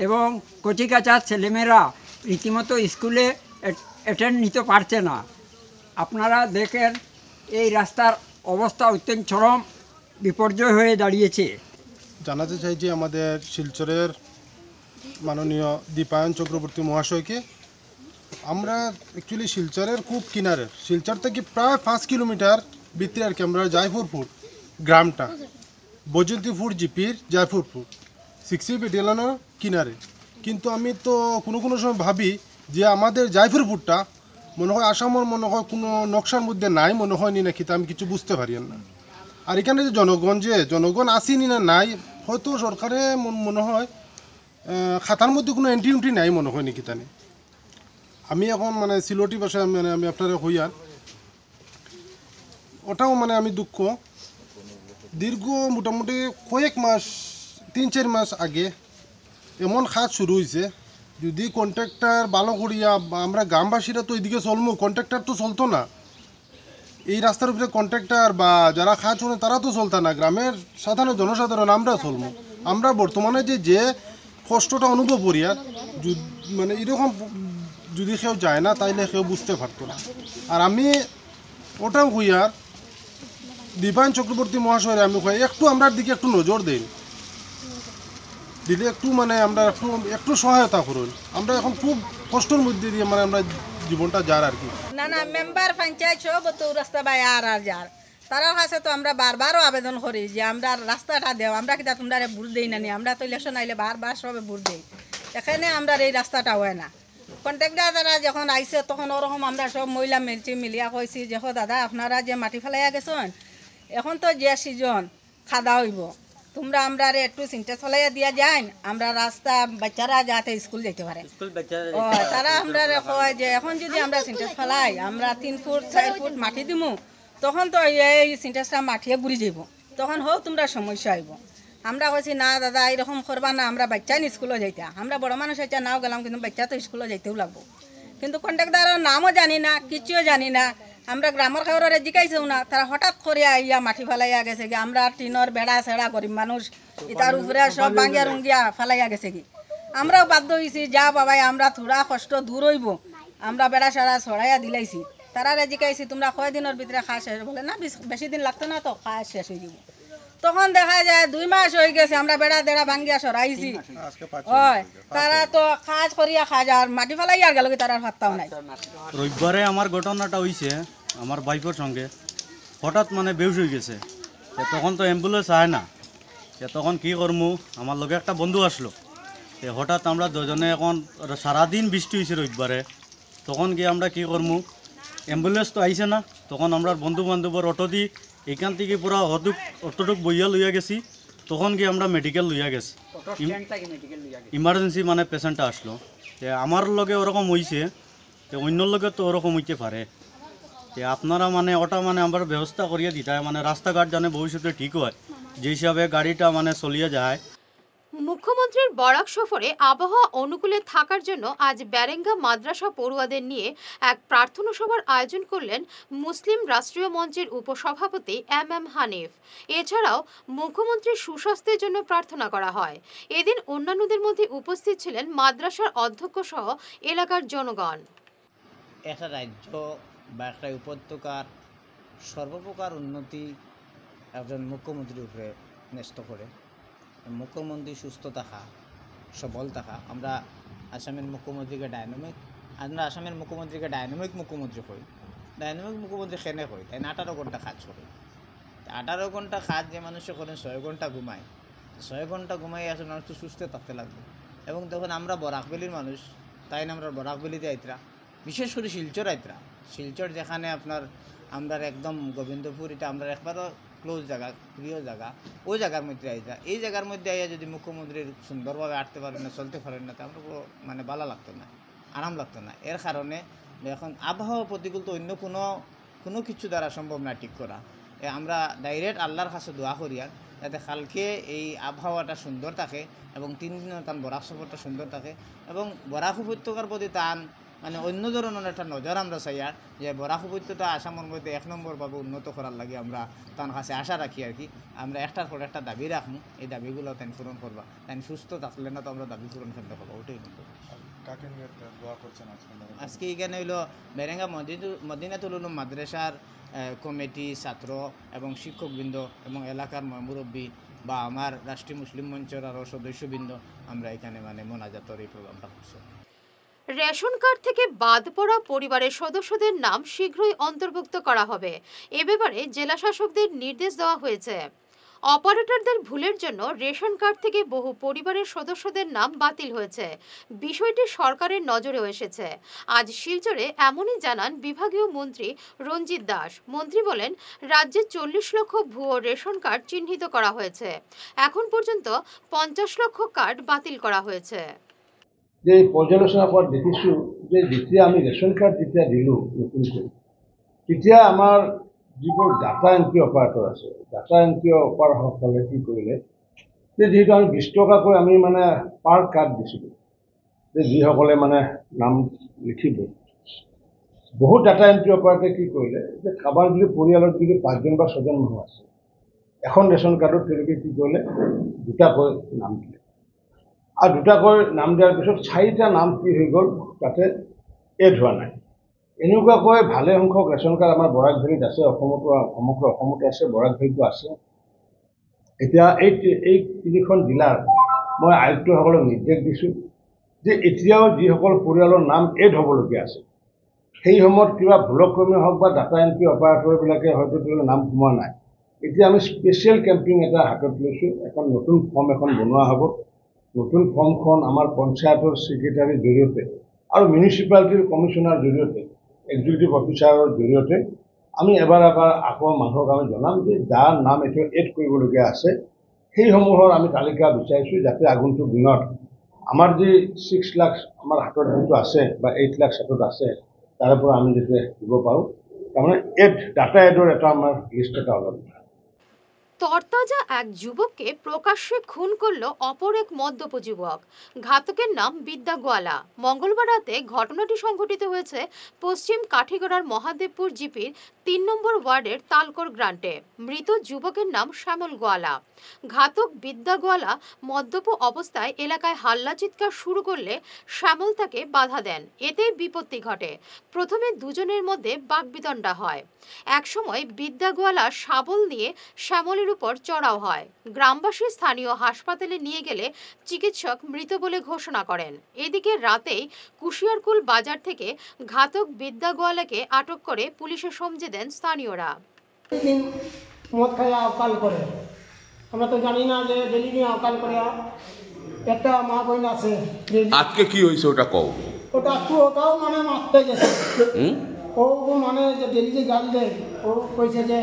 এবং কচিকাচার ছেলেমেয়েরা রীতিমতো স্কুলে অ্যাটেন্ড নিতে পারছে না। আপনারা দেখেন এই রাস্তার অবস্থা অত্যন্ত চরম বিপর্যয় হয়ে দাঁড়িয়েছে। জানাতে চাই যে আমাদের শিলচরের মাননীয় দীপায়ন চক্রবর্তী মহাশয়কে, আমরা অ্যাকচুয়ালি শিলচরের খুব কিনারের, শিলচর থেকে প্রায় 5 কিলোমিটার ভিতরে আর কি আমরা জায়ফরপুর গ্রামটা, বৈজয়ন্তীপুর জিপির জায়ফরপুর 60 ব্যাটালিয়নের কিনারে। কিন্তু আমি তো কোনো সময় ভাবি যে আমাদের জায়ফরপুরটা মনে হয় আসামের মনে হয় কোনো নকশার মধ্যে নাই, মনে হয় নি নাকি, তা আমি কিছু বুঝতে পারি না। আর এখানে যে জনগণ আসেনি না নাই, হয়তো সরকারে মনে হয় খাতার মধ্যে কোনো এন্ট্রি নাই মনে হয় নাকি তানে। আমি এখন মানে সিলটি ভাষায় মানে আমি আপনারা হইয়ার ওটাও মানে আমি দুঃখ দীর্ঘ মোটামুটি কয়েক মাস 3-4 মাস আগে এমন কাজ শুরু হয়েছে, যদি কন্ট্রাক্টর ভালো করিয়া আমরা গ্রামবাসীরা তো এদিকে চলবো, কন্ট্রাক্টর তো চলতো না, এই রাস্তার উপরে কন্ট্রাক্টর বা যারা কাজ করে তারা তো চলতো না, গ্রামের সাধারণ জনসাধারণ আমরা চলবো। আমরা বর্তমানে যে কষ্টটা অনুভব করি আর মানে এরকম যদি কেউ যায় না তাইলে কেউ বুঝতে পারতো না। আর আমি ওটাও হইয়ার দীপায়ন চক্রবর্তী মহাশয় আমি কই একটু আমরার দিকে একটু নজর দিন, দিলে একটু মানে আমরা একটু সহায়তা করুন। আমরা এখন খুব কষ্টের মধ্যে দিয়ে মানে আমরা জীবনটা যার আর কি। না না মেম্বার পঞ্চায়েত সব তো রাস্তা বাই আর যার তারার কাছে তো আমরা বারবারও আবেদন করি যে আমরা রাস্তাটা দেও, আমরা কিনা তোমরা ভোট দেই না, আমরা তো ইলেকশন আইলে বারবার সবে ভোট দেই, এখানে আমরা এই রাস্তাটা হয় না। কন্ট্রাক্টর দ্বারা যখন আইসে তখন ওরকম আমরা সব মহিলা মিলিয়া কইছি যে দাদা আপনারা যে মাটি ফেলাইয়া গেছেন, এখন তো যে সিজন খাদা হইব, তোমরা আমরা একটু সিনটেক্স ফেলাইয়া দিয়া যাই, আমরা রাস্তা বাচ্চারা যাতে স্কুল যেতে পারে। তারা আমরা কয় যে এখন যদি আমরা সিনটেক্স ফেলাই আমরা 3 ফুট 4 ফুট মাটি দিমু, তখন তো এই সিনটেক্সটা মাটিয়ে বুড়ি যাব, তখন হোক তোমরা সমস্যা আইব। আমরা কইছি না দাদা এরকম করবা না, আমরা বাচ্চা স্কুলে যাইতা, আমরা বড় মানুষ হইতা নাও গেলাম কিন্তু বাচ্চা তো স্কুলে যাইতেও লাগবো। কিন্তু কন্ট্রাক্টরের নামও জানি না, কিছুও জানি না, আমরা গ্রামের খাওয়ারে জিকাইছেও না, তারা হঠাৎ করে আইয়া মাটি ফেলাইয়া গেছে কি, আমরা টিনের বেড়া ছেড়া গরিব মানুষ তার উপরে সব ভাঙ্গিয়া রুঙ্গিয়া ফেলাইয়া গেছে কি। আমরাও বাধ্য হয়েছি যা বাবাই আমরা থোড়া কষ্ট দূর হইব, আমরা বেড়া সেড়া ছড়াইয়া দিলাইছি, তারা জিকাইছি তোমরা কয় দিনের ভিতরে খাওয়া শেষ, বলে না বেশি দিন লাগতো না তো খাওয়া শেষ হয়ে যাব। তখন দেখা যায় 2 মাস হয়ে গেছে আমরা বেড়া দেড়া ভাঙ্গিয়া সরাইছি, হয় তারা তো কাজ করিয়া খাজ আর মাটি ফেলাইয়া গেল কি তারা ভাবতাও নাই। রবিবারে আমার ঘটনাটা হয়েছে আমার বাইফের সঙ্গে, হঠাৎ মানে বেউস হয়ে গেছে, তখন তো অ্যাম্বুলেন্স আয় না, তখন কি করমু, আমার লগে একটা বন্ধু আসলো, হঠাৎ আমরা দুজনে এখন সারাদিন বৃষ্টি হয়েছে রবিবারে, তখন গিয়ে আমরা কি করমু, অ্যাম্বুলেন্স তো আইছে না, তখন আমরা বন্ধু বান্ধবের অটো দি এখান থেকে পুরা অটোটুক বইয়া লইয়া গেছি, তখন গিয়ে আমরা মেডিকেল লইয়া গেছি, ইমার্জেন্সি মানে পেশেন্টটা আসলো। আমার লগে ওরকম হয়েছে, অন্যর লগে তো ওরকম হইতে পারে, আপনারা মানে ওটা মানে আমরা ব্যবস্থা করিয়ে দিতে হয়, মানে রাস্তাঘাট জানে ভবিষ্যতে ঠিক হয়, যে হিসাবে গাড়িটা মানে চলিয়ে যায়। মুখ্যমন্ত্রীর বরাক সফরে আবহাওয়া অনুকূলে থাকার জন্য আজ ব্যারেঙ্গা মাদ্রাসা পড়ুয়াদের নিয়ে এক প্রার্থনা সভার আয়োজন করলেন মুসলিম রাষ্ট্রীয় মঞ্চের উপসভাপতি MM হানিফ। এছাড়াও মুখ্যমন্ত্রীর সুস্বাস্থ্যের জন্য প্রার্থনা করা হয়। এদিন অন্যান্যদের মধ্যে উপস্থিত ছিলেন মাদ্রাসার অধ্যক্ষ সহ এলাকার জনগণ। একটা রাজ্য বা একটা উপত্যকার সর্বপ্রকার উন্নতি একজন মুখ্যমন্ত্রীর উপরে ন্যস্ত করে। মুখ্যমন্ত্রী সুস্থ থাকা, সবল থাকা, আমরা আসামের মুখ্যমন্ত্রীকে ডাইনামিক মুখ্যমন্ত্রী কই। ডাইনামিক মুখ্যমন্ত্রী কেনে কই, তাই 18 ঘন্টা কাজ করে। 18 ঘন্টা কাজ যে মানুষে করেন 6 ঘন্টা ঘুমায়, 6 ঘন্টা ঘুমাই আসলে মানুষ তো সুস্থ থাকতে লাগবে। এবং তখন আমরা বরাকবেলির মানুষ, তাই না আমরা বরাকবেলিতে আইতরা, বিশেষ করে শিলচর আইতরা। শিলচর যেখানে আপনার আমরা একদম গোবিন্দপুর, এটা আমরা একবারও ক্লোজ জায়গা, প্রিয় জায়গা, ওই জায়গার মধ্যে আইতা। এই জায়গার মধ্যে আইয়া যদি মুখ্যমন্ত্রীর সুন্দরভাবে আটতে পারেন না, চলতে পারেন না, তা আমরা মানে ভালো লাগতো না, আরাম লাগতো না। এর কারণে এখন আবহাওয়া প্রতিকূল তো অন্য কোনো কিছু দ্বারা সম্ভব না ঠিক করা। আমরা ডাইরেক্ট আল্লাহর কাছে দোয়া করি আর যাতে কালকে এই আবহাওয়াটা সুন্দর থাকে এবং 3 দিনের তান বরাক সফরটা সুন্দর থাকে এবং বরাক উপত্যকার প্রতি তান মানে অন্য ধরনের একটা নজর আমরা চাই আর যে বরাক উপত্যকা আসামের মধ্যে 1 নম্বরভাবে উন্নত করার লাগে আমরা তার কাছে আশা রাখি আর কি। আমরা একটার পর একটা দাবি রাখবো, এই দাবিগুলো তাই পূরণ করবা, তাই সুস্থ থাকলে না তো আমরা দাবি পূরণ করতে পারবো, ওটাই কিন্তু। আজকে এখানে হইলো বেরেঙ্গা মদিনাতুল উলুম মাদ্রাসার কমিটি, ছাত্র এবং শিক্ষকবৃন্দ এবং এলাকার মুরব্বী বা আমার রাষ্ট্রীয় মুসলিম মঞ্চের আরও সদস্যবৃন্দ আমরা এখানে মানে মোনাজাতের এই প্রোগ্রামটা করছি। রেশন কার্ড থেকে বাদ পড়া পরিবারের সদস্যদের নাম শীঘ্রই অন্তর্ভুক্ত করা হবে, এ ব্যাপারে জেলা শাসকদের নির্দেশ দেওয়া হয়েছে। অপারেটরদের ভুলের জন্য রেশন কার্ড থেকে বহু পরিবারের সদস্যদের নাম বাতিল হয়েছে, বিষয়টি সরকারের নজরেও এসেছে। আজ শিলচরে এমনই জানান বিভাগীয় মন্ত্রী রঞ্জিত দাস। মন্ত্রী বলেন, রাজ্যে 40 লক্ষ ভুয়ো রেশন কার্ড চিহ্নিত করা হয়েছে, এখন পর্যন্ত 50 লক্ষ কার্ড বাতিল করা হয়েছে। যে পৰ্যালোচনা কৰাত দেখিছোঁ যে যেতিয়া আমি ৰেচন কাৰ্ড যেতিয়া দিলোঁ নতুনকৈ, তেতিয়া আমাৰ যিবোৰ ডাটা এণ্ট্ৰি অপাৰেটৰ আছে, ডাটা এণ্ট্ৰি অপাৰেটৰসকলে কি কৰিলে যে যিহেতু আমি 20 টকাকৈ আমি মানে পাৰ কাৰ্ড দিছিলোঁ, যে যিসকলে মানে নাম লিখিব, বহুত ডাটা এণ্ট্ৰি অপাৰেটৰে কি কৰিলে যে কাৰোবাৰ যদি পৰিয়ালত যদি 5জন বা 6জন মানুহ আছে, এখন ৰেচন কাৰ্ডত তেওঁলোকে কি কৰিলে 2টাকৈ নাম দিলে। আর 2টাকৈ নাম দিয়াৰ পিছত 4টা নাম কি হৈ গ'ল তাতে এড হোৱা নাই। এনেকুৱাকৈ ভালে সংখ্যক ৰেচন কাৰ্ড আমাৰ বৰাক ভেলীত আছে, সমগ্ৰ অসমতে আছে, বৰাক ভেলীতো আছে। এতিয়া এই 3খন জিলাৰ মই আয়ুক্তসকলক নিৰ্দেশ দিছোঁ যে এতিয়াও যিসকল পৰিয়ালৰ নাম এড হ'বলগীয়া আছে সেই সময়ত কিবা ভুলক্ৰমে হওক বা ডাটা এণ্ট্ৰি অপাৰেটৰবিলাকে হয়তো তেওঁলোকে নাম সোমোৱা নাই। এতিয়া আমি স্পেচিয়েল কেম্পিং এটা হাতত লৈছোঁ। এখন নতুন ফৰ্ম এখন বনোৱা হ'ব। নতুন ফৰ্মখন আমাৰ পঞ্চায়তৰ ছেক্ৰেটাৰীৰ জৰিয়তে আৰু মিউনিচিপালিটিৰ কমিশ্যনাৰ জৰিয়তে, এক্সিকিউটিভ অফিচাৰৰ জৰিয়তে আমি এবাৰ আকৌ মানুহক আমি জনাম যে যাৰ নাম এতিয়া এড কৰিবলগীয়া আছে সেইসমূহৰ আমি তালিকা বিচাৰিছোঁ, যাতে আগন্তুক দিনত আমাৰ যি 6 লাখ আমাৰ হাতত যিটো আছে বা 8 লাখ হাতত আছে, তাৰে পৰা আমি যাতে দিব পাৰোঁ। তাৰমানে ডাটা এডৰ এটা আমার লিস্ট এটা ওলাব। তরতাজা এক যুবককে প্রকাশ্যে খুন করল অপর এক মদ্যপ যুবক। ঘাতকের নাম বিদ্যা গোয়ালা। মঙ্গলবার রাতে ঘটনাটি সংঘটিত হয়েছে পশ্চিম কাঠিগড়ার মহাদেবপুর জিপির 3 নম্বর ওয়ার্ডের তালকর গ্রান্টে। মৃত যুবকের নাম শ্যামল গোয়ালা। ঘাতক বিদ্যা গোয়ালা মদ্যপ অবস্থায় এলাকায় হাল্লা চিৎকার শুরু করলে শ্যামল তাকে বাধা দেন। এতে বিপত্তি ঘটে। প্রথমে দুজনের মধ্যে বাকবিতণ্ডা হয়। একসময় বিদ্যা গোয়ালা শাবল নিয়ে শ্যামলের উপর চড়াও হয়। গ্রামবাসী স্থানীয় হাসপাতালে নিয়ে গেলে চিকিৎসক মৃত বলে ঘোষণা করেন। এদিকে রাতেই কুশিয়ারকুল বাজার থেকে ঘাতক বিদ্যা গোয়ালাকে আটক করে পুলিশে সমঝে দেন স্থানীয়রা। মদ খাইয়া আকাল করে, আমরা তো জানি না যে ডেলি নিয়ে আকাল করে। একটা মা বোন আছে, আজকে কি হয়েছে ওটা কও। ওটা ওটাও মানে মারতে গেছে। ও মানে যে ডেলি যে গাল দেয়, ও কইছে যে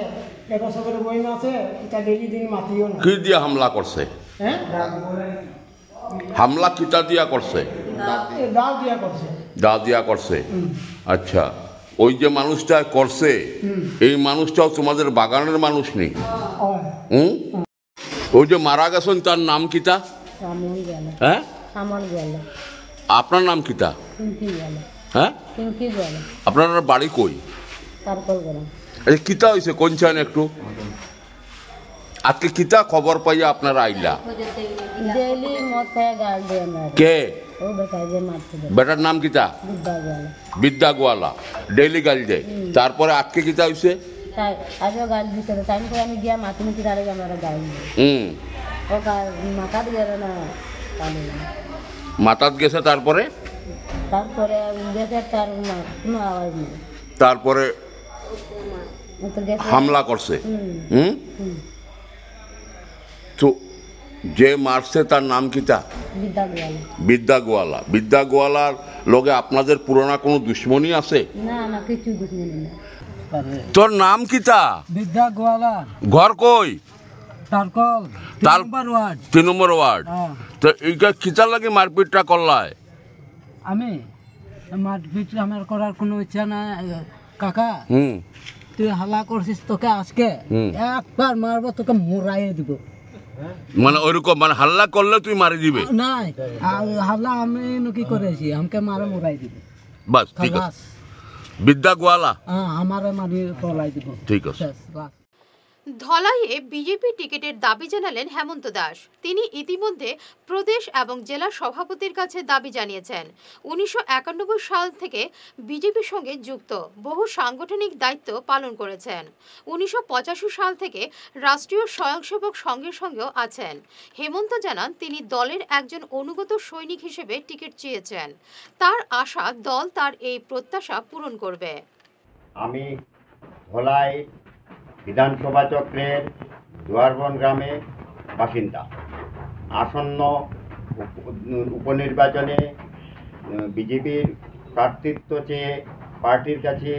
এটা সবের বইন আছে, এটা ডেলি দিন মাতিও না। কি দিয়া হামলা করছে? হ্যাঁ, হামলা কিতা দিয়া করছে? ডাল দিয়া করছে। দা দিয়া করছে। আচ্ছা, ওই যে মানুষটা করছে এই মানুষটাও তোমাদের বাগানের মানুষ নেই? ওই যে মারা গেছেন তার নাম কিতা? হ্যাঁ, আপনার নাম কিতা? হ্যাঁ, আপনার বাড়ি কই? কিতা হয়েছে কোনছেন একটু? আজকে কিতা খবর পাইয়া আপনারা আইলা? কে বেটার নাম কিতা? বিদ্যা গোয়ালা। ডেইলি গাল দেয়। তারপরে আজকে কিতা হয়েছে? মাথাত গেছে। তারপরে তারপরে হামলা করছে। তো যে মারছে তার নাম কিতা? বিদ্যা গোয়ালা। বিদ্যা গোয়ালার লগে আপনাদের পুরোনা কোনো দুশ্মনী আছে? তোর নাম কিতা? বিদ্যা গোয়ালা। ঘর কই? তারকল 3 নম্বর ওয়ার্ড। তো এইটা কিতা লাগে মারপিটটা করলায়? আমি মারপিট আমার করার কোনো ইচ্ছা না কাকা। তুই হাল্লা করছিস, তোকে আজকে একবার মারবো, তোকে মোরাইয়ে দিব। মানে ওইরকম মানে হাল্লা করলে তুই মারি দিবে? নাই, হাল্লা আমি কি করেছি, আমাকে মারে মোরাই দিবে। বাস, ঠিক আছে। বিদ্যা গোয়ালা আমারে মারি পলাই দিব। ঠিক আছে। ধলাইয়ে বিজেপি টিকিটের দাবি জানালেন হেমন্ত দাস। তিনি ইতিমধ্যে প্রদেশ এবং জেলা সভাপতির কাছে দাবি জানিয়েছেন। 1991 সাল থেকে বিজেপির সঙ্গে যুক্ত, বহু সাংগঠনিক দায়িত্ব পালন করেছেন। 1985 সাল থেকে রাষ্ট্রীয় স্বয়ংসেবক সংঘের সঙ্গেও আছেন। হেমন্ত জানান তিনি দলের একজন অনুগত সৈনিক হিসেবে টিকিট চেয়েছেন। তার আশা দল তার এই প্রত্যাশা পূরণ করবে। আমি ধলাই বিধানসভা চক্রের দুয়ারবন গ্রামে বাসিন্দা। আসন্ন উপনির্বাচনে বিজেপির প্রার্থিত্ব চেয়ে পার্টির কাছে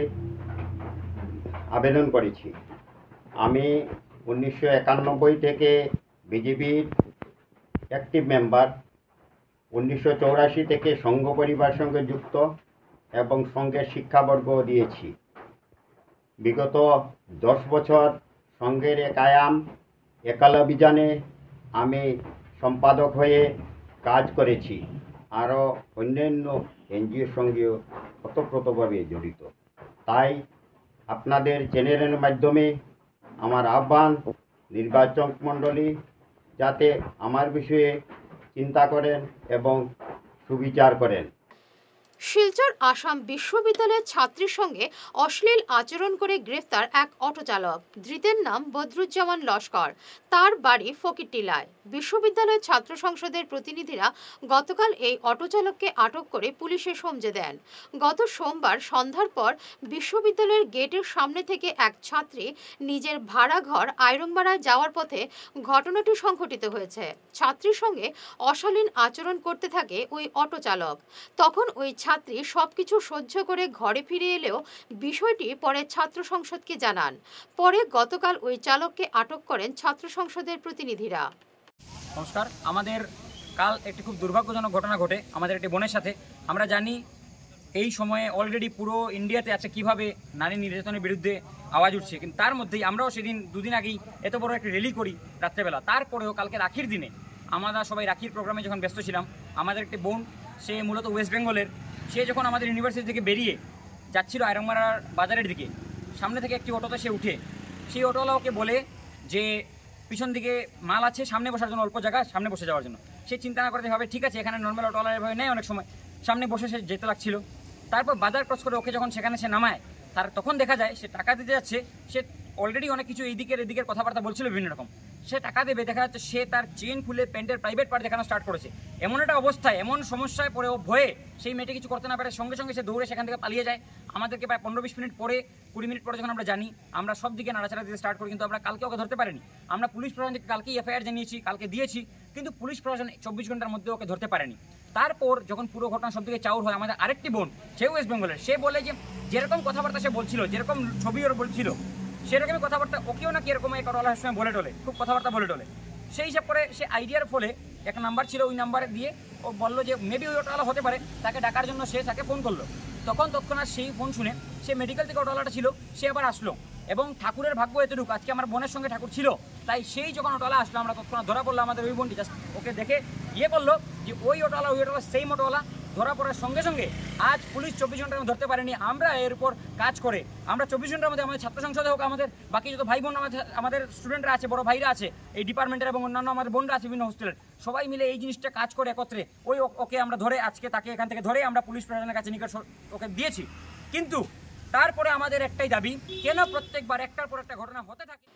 আবেদন করেছি। আমি 1991 থেকে বিজেপির অ্যাক্টিভ মেম্বার। 1984 থেকে সংঘ পরিবার সঙ্গে যুক্ত এবং সঙ্গের শিক্ষাবর্গ দিয়েছি। বিগত 10 বছর সংঘের একায়াম একাল অভিযানে আমি সম্পাদক হয়ে কাজ করেছি। আরও অন্যান্য এনজিওর সঙ্গেও ওতপ্রোতভাবে জড়িত। তাই আপনাদের চ্যানেলের মাধ্যমে আমার আহ্বান, নির্বাচক মণ্ডলী যাতে আমার বিষয়ে চিন্তা করেন এবং সুবিচার করেন। শিলচর আসাম বিশ্ববিদ্যালয়ের ছাত্রীর সঙ্গে অশ্লীল আচরণ করে গ্রেফতার এক অটো চালক। ধৃতের নাম বদরুজ্জামান লস্কর, তার বাড়ি ফকিরটিলায়। বিশ্ববিদ্যালয়ের ছাত্র সংসদের প্রতিনিধিরা গতকাল এই অটো চালককে আটক করে পুলিশে সমঝে দেন। গত সোমবার সন্ধ্যার পর বিশ্ববিদ্যালয়ের গেটের সামনে থেকে এক ছাত্রী নিজের ভাড়া ঘর আইরংবাড়ায় যাওয়ার পথে ঘটনাটি সংঘটিত হয়েছে। ছাত্রীর সঙ্গে অশালীন আচরণ করতে থাকে ওই অটো চালক। তখন ওই ছাত্রী সবকিছু সহ্য করে ঘরে ফিরে এলেও বিষয়টি পরে ছাত্র সংসদকে জানান। পরে গতকাল ওই চালককে আটক করেন ছাত্র সংসদের প্রতিনিধিরা। নমস্কার, আমাদের কাল একটি খুব দুর্ভাগ্যজনক ঘটনা ঘটে আমাদের একটি বোনের সাথে। আমরা জানি এই সময়ে অলরেডি পুরো ইন্ডিয়াতে আছে কিভাবে নারী নির্যাতনের বিরুদ্ধে আওয়াজ উঠছে, কিন্তু তার মধ্যেই আমরাও সেদিন দুদিন আগেই এত বড় একটা র্যালি করি রাত্রেবেলা। তারপরেও কালকে রাখির দিনে আমরা সবাই রাখির প্রোগ্রামে যখন ব্যস্ত ছিলাম, আমাদের একটি বোন, সে মূলত ওয়েস্ট বেঙ্গলের, সে যখন আমাদের ইউনিভার্সিটি থেকে বেরিয়ে যাচ্ছিল আইরংমারার বাজারের দিকে, সামনে থেকে একটি অটোতে সে উঠে, সেই অটোওয়ালা ওকে বলে যে পিছন দিকে মাল আছে, সামনে বসার জন্য অল্প জায়গা, সামনে বসে যাওয়ার জন্য। সে চিন্তা না করতে হবে ঠিক আছে, এখানে নর্মাল অটোওয়ালা এভাবে নেয় অনেক সময়, সামনে বসে সে যেতে লাগছিল। তারপর বাজার ক্রস করে ওকে যখন সেখানে সে নামায়, তার তখন দেখা যায় সে টাকা দিতে যাচ্ছে। সে অলরেডি অনেক কিছু এদিকের কথাবার্তা বলছিল বিভিন্ন রকম। সে টাকা দেবে, দেখা যাচ্ছে সে তার চেন খুলে প্যান্টের প্রাইভেট পার্ট দেখানো স্টার্ট করেছে। এমন একটা অবস্থায়, এমন সমস্যায় পড়ে ও ভয়ে সেই মেয়েটি কিছু করতে না পারে, সঙ্গে সঙ্গে সে দৌড়ে সেখান থেকে পালিয়ে যায়। আমাদেরকে প্রায় 15-20 মিনিট পরে, 20 মিনিট পরে যখন আমরা জানি, আমরা সব দিকে নাড়াচাড়া দিতে স্টার্ট করি, কিন্তু আমরা কালকে ওকে ধরতে পারিনি। আমরা পুলিশ প্রশাসনকে কালকেই এফআইআর জানিয়েছি, কালকে দিয়েছি, কিন্তু পুলিশ প্রশাসন 24 ঘন্টার মধ্যে ওকে ধরতে পারেনি। তারপর যখন পুরো ঘটনা সব দিকে চাউর হয়, আমাদের আরেকটি বোন, সে ওয়েস্ট বেঙ্গলের, সে বলে যে যেরকম কথাবার্তা সে বলছিল, যেরকম ছবি ওর বলছিল, সেরকমই কথাবার্তা ওকেও নাকি এরকম এক অটোওয়ালার সময় বলে টলে, খুব কথাবার্তা বলে টলে। সেই হিসাব করে সে আইডিয়ার ফলে একটা নাম্বার ছিল, ওই নাম্বারে দিয়ে ও বললো যে মেবি ওই অটোওয়ালা হতে পারে, তাকে ডাকার জন্য সে তাকে ফোন করলো। তখন তৎক্ষণাৎ সেই ফোন শুনে সে মেডিকেল থেকে অটোওয়ালাটা ছিল, সে আবার আসলো। এবং ঠাকুরের ভাগ্য এতটুকু, আজকে আমার বোনের সঙ্গে ঠাকুর ছিল, তাই সেই যখন অটোওয়ালা আসলো, আমরা তৎক্ষণাৎ ধরা পড়লো। আমাদের ওই বোনটি জাস্ট ওকে দেখে করলো যে ওই অটোওয়ালা সেই অটোওয়ালা। ধরা পড়ার সঙ্গে সঙ্গে আজ পুলিশ 24 ঘন্টার মধ্যে ধরতে পারেনি। আমরা এর উপর কাজ করে আমরা 24 ঘন্টার মধ্যে আমাদের ছাত্র সংসদে হোক, আমাদের বাকি যত ভাই বোন আমাদের স্টুডেন্টরা আছে, বড় ভাইরা আছে এই ডিপার্টমেন্টের, এবং অন্যান্য আমাদের বোনরা আছে বিভিন্ন হোস্টেলের, সবাই মিলে এই জিনিসটা কাজ করে একত্রে ওকে আমরা ধরে আজকে তাকে এখান থেকে ধরে আমরা পুলিশ প্রশাসনের কাছে নিকট ওকে দিয়েছি। কিন্তু তারপরে আমাদের একটাই দাবি, কেন প্রত্যেকবার একটার পর একটা ঘটনা হতে থাকে।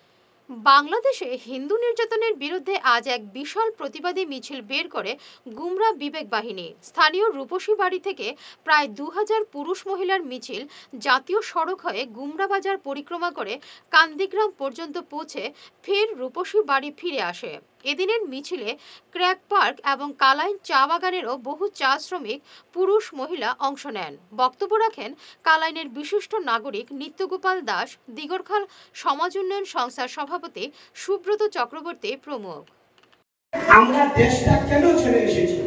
বাংলাদেশে হিন্দু নির্যাতনের বিরুদ্ধে আজ এক বিশাল প্রতিবাদী মিছিল বের করে গুমরা বিবেক বাহিনী। স্থানীয় রূপসী বাড়ি থেকে প্রায় 2000 পুরুষ মহিলার মিছিল জাতীয় সড়ক হয়ে গুমরা বাজার পরিক্রমা করে কান্দিগ্রাম পর্যন্ত পৌঁছে ফের রূপসী বাড়ি ফিরে আসে। এদিনের মিছিলে ক্র্যাক পার্ক এবং কালাইন চা বাগানেরও বহু চা শ্রমিক পুরুষ মহিলা অংশ নেন। বক্তব্য রাখেন কালাইনের বিশিষ্ট নাগরিক নিত্যগোপাল দাস, দিগরখাল সমাজ উন্নয়ন সংস্থার সভাপতি সুব্রত চক্রবর্তী প্রমুখ। আমরা দেশটা কেন ছেড়ে এসেছি,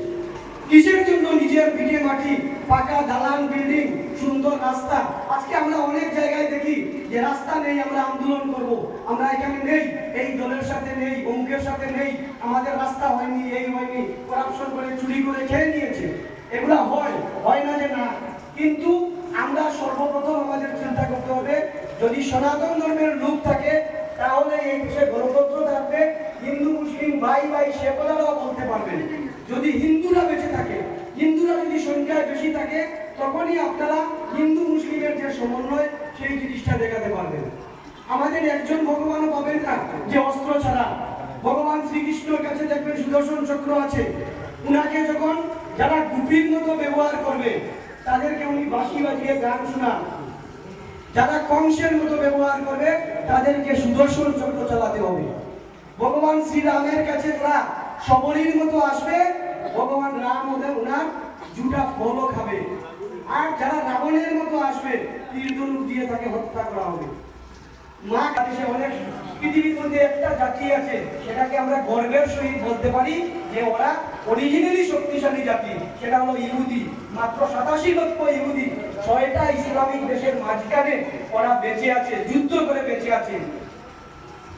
কিসের জন্য? নিজের ভিটে মাটি, পাকা দালান বিল্ডিং, সুন্দর রাস্তা। আজকে আমরা অনেক জায়গায় দেখি যে রাস্তা নেই, আমরা আন্দোলন করব, আমরা এখানে নেই, এই দলের সাথে নেই, অমুকের সাথে নেই, আমাদের রাস্তা হয়নি, এই হয়নি, করাপশন করে চুরি করে খেয়ে নিয়েছে। এগুলা হয় না যে না, কিন্তু আমরা সর্বপ্রথম আমাদের চিন্তা করতে হবে, যদি সনাতন ধর্মের লোক থাকে তাহলে এই দেশে গণতন্ত্র থাকবে, হিন্দু মুসলিম ভাই সে কথাটাও বলতে পারবেন। যদি হিন্দুরা বেঁচে থাকে, হিন্দুরা যদি সংখ্যায় বেশি থাকে, তখনই আপনারা হিন্দু মুসলিমের যে সমন্বয় সেই জিনিসটা দেখাতে পারবেন। আমাদের একজন ভগবানও পাবেন না যে অস্ত্র ছাড়া। ভগবান শ্রীকৃষ্ণের কাছে দেখবেন সুদর্শন চক্র আছে, উনাকে যখন যারা গুপির মতো ব্যবহার করবে তাদেরকে উনি বাঁশি বাজিয়ে গান শোনান, যারা কংসের মতো ব্যবহার করবে তাদেরকে সুদর্শন চক্র চালাতে হবে। ভগবান শ্রীরামের কাছে যারা সবরীর মতো আসবে, ভগবান রাম ওনার জুটা ফলও খাবে। আর যারা রাবণের মতো আসবে, তীর ধনুক দিয়ে তাকে হত্যা করা হবে। মা কাছে অনেক পৃথিবীর মধ্যে একটা জাতি আছে, সেটাকে আমরা গর্বের সহিত বলতে পারি যে ওরা অরিজিনালি শক্তিশালী জাতি, সেটা হলো ইহুদি। মাত্র 87 লক্ষ ইহুদি 6টা ইসলামিক দেশের মাঝখানে ওরা বেঁচে আছে, যুদ্ধ করে বেঁচে আছে।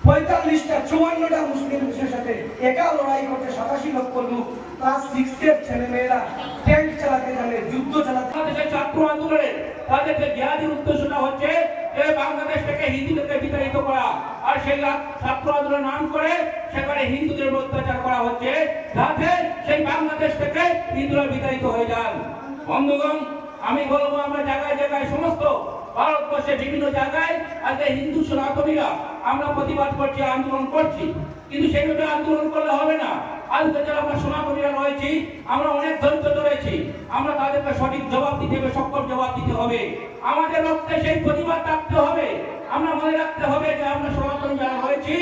54টা মুসলিম দেশের সাথে একা লড়াই করতে 87 লক্ষ লোক, ক্লাস 6 ছেলে মেয়েরা ট্যাঙ্ক চালাতে জানে, যুদ্ধ চালাতে। বাংলাদেশের ছাত্র আন্দোলনে তাদের যে জিহাদি উদ্দেশ্যটা হচ্ছে যে বাংলাদেশ থেকে হিন্দুদেরকে বিতাড়িত করা, আর সেই ছাত্র আন্দোলন নাম করে সেখানে হিন্দুদের অত্যাচার করা হচ্ছে, যাতে সেই বাংলাদেশ থেকে হিন্দুরা বিতাড়িত হয়ে যান। বন্ধুগণ, আমি বলবো আমরা জায়গায় জায়গায় সমস্ত ভারতবর্ষের বিভিন্ন জায়গায় আজকে হিন্দু সনাতনীরা আমরা প্রতিবাদ করছি, আন্দোলন করছি, কিন্তু সেইভাবে আন্দোলন করলে হবে না। আজকে যারা আমরা সনাতনীরা রয়েছি, আমরা অনেক ধৈর্য ধরেছি, আমরা তাদেরকে সঠিক জবাব দিতে হবে, সক্ষম জবাব দিতে হবে। আমাদের রক্তে সেই প্রতিবাদ রাখতে হবে। আমরা মনে রাখতে হবে যে আমরা সনাতনী যারা রয়েছি,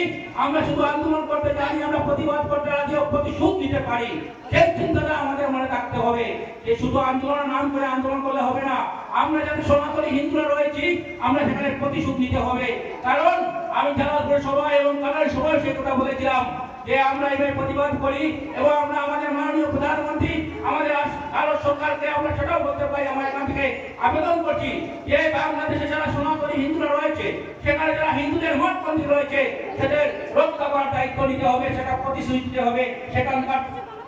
আমরা শুধু আন্দোলন করতে জানি, আমরা প্রতিবাদ করতে রাজিও প্রতিশোধ নিতে পারি। সেই চিন্তাটা আমাদের মনে রাখতে হবে যে শুধু আন্দোলনের নাম করে আন্দোলন করলে হবে না। আমরা যাতে সনাতনী হিন্দুরা রয়েছি, আমরা সেখানে প্রতিশোধ নিতে হবে। কারণ আমি জালালপুর সভায় এবং কানাল সভায় সে কথা বলেছিলাম যে আমরা এভাবে প্রতিবাদ করি এবং আমরা আমাদের মাননীয় প্রধানমন্ত্রী, আমাদের ভারত সরকারকে আমরা সেটাও বলতে পারি, আমরা এখান থেকে আবেদন করছি যে বাংলাদেশে যারা সনাতনী হিন্দুরা রয়েছে, সেখানে যারা হিন্দুদের মঠ মন্দির রয়েছে, সেদের রক্ষা করার দায়িত্ব নিতে হবে, সেটা প্রতিশ্রুতি দিতে হবে সেখানকার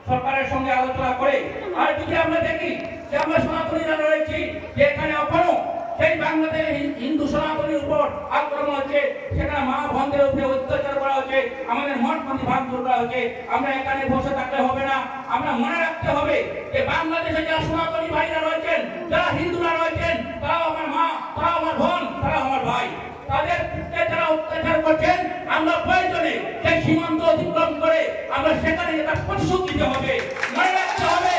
সরকারের সঙ্গে আলোচনা করে। আর যদি আমরা দেখি যে আমরা সনাতনীরা রয়েছি, যে এখানে এখনো সেই বাংলাদেশে হিন্দু সনাতনীর উপর আক্রমণ হচ্ছে, সেখানে মা বোনদের উপরে অত্যাচার করা হচ্ছে, আমাদের মঠ মন্দির ভাঙচুর করা হচ্ছে, আমরা এখানে বসে থাকলে হবে না। আমরা মনে রাখতে হবে যে বাংলাদেশে যারা সনাতনী ভাইরা রয়েছেন, যারা হিন্দুরা রয়েছেন, তারাও আমার মা, তারাও আমার বোন, তারাও আমার ভাই। তাদেরকে যারা অত্যাচার করছেন, আমরা প্রয়োজনে সেই সীমান্ত অতিক্রম করে আমরা সেখানে এটা প্রতিশোধ দিতে হবে। মনে রাখতে হবে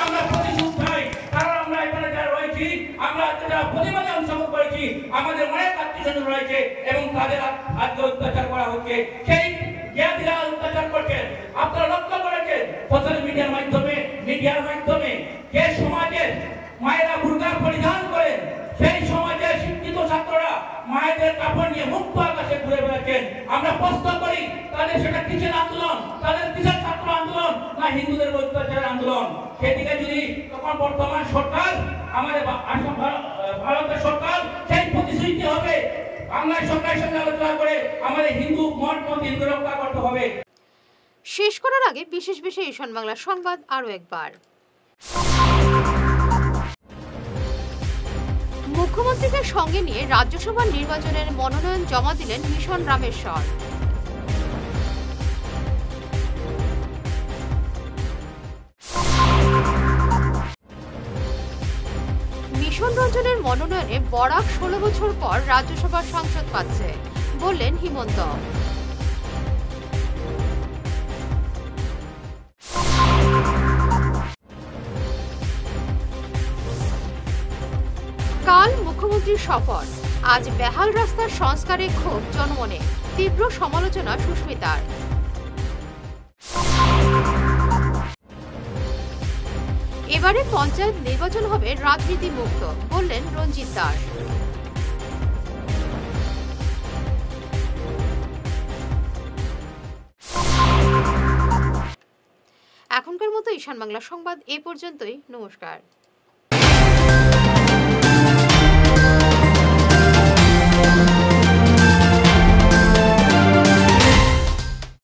আমরা প্রতিশোধ চাই, কারণ আমরা এখানে যারা রয়েছি, আমরা যারা প্রতিবাদে অংশগ্রহণ করেছি, আমাদের অনেক আত্মীয়স্বজন রয়েছে এবং তাদের আজকে অত্যাচার করা হচ্ছে। সেই যারা অত্যাচার করছেন, আপনারা লক্ষ্য করেছেন সোশ্যাল মিডিয়ার মাধ্যমে যে সমাজের মায়েরা বুরকা পরিধান করেন, সেই সমাজের শিক্ষিত ছাত্ররা মায়েদের কাপড় নিয়ে মুক্ত আকাশে ঘুরে বেড়াচ্ছেন। আমরা প্রশ্ন করি তাদের সেটা কিসের আন্দোলন, তাদের কিসের ছাত্র আন্দোলন না হিন্দুদের অত্যাচারের আন্দোলন? সেদিকে যদি তখন বর্তমান সরকার, আমাদের ভারতের সরকার সেই প্রতিশ্রুতি হবে, বাংলাদেশ সরকারের সঙ্গে আলোচনা করে আমাদের হিন্দু মঠ মন্দিরকে রক্ষা করতে হবে। শেষ করার আগে বিশেষ ঈশান বাংলা সংবাদ আরো একবার। মুখ্যমন্ত্রীকে সঙ্গে নিয়ে রাজ্যসভার নির্বাচনের মনোনয়ন জমা দিলেন মিশন রামেশ্বর। মিশন রঞ্জনের মনোনয়নে বরাক 16 বছর পর রাজ্যসভার সাংসদ পাচ্ছে, বললেন হিমন্ত। কাল মুখ্যমন্ত্রীর সফর, আজ বেহাল রাস্তার সংস্কারে ক্ষোভ জনমনে, তীব্র সমালোচনা সুস্মিতার। এবারে পঞ্চায়েত নির্বাচন হবে রাজনীতি মুক্ত, বললেন রঞ্জিত দাস। এখনকার মতো ঈশান বাংলা সংবাদ এ পর্যন্তই। নমস্কার।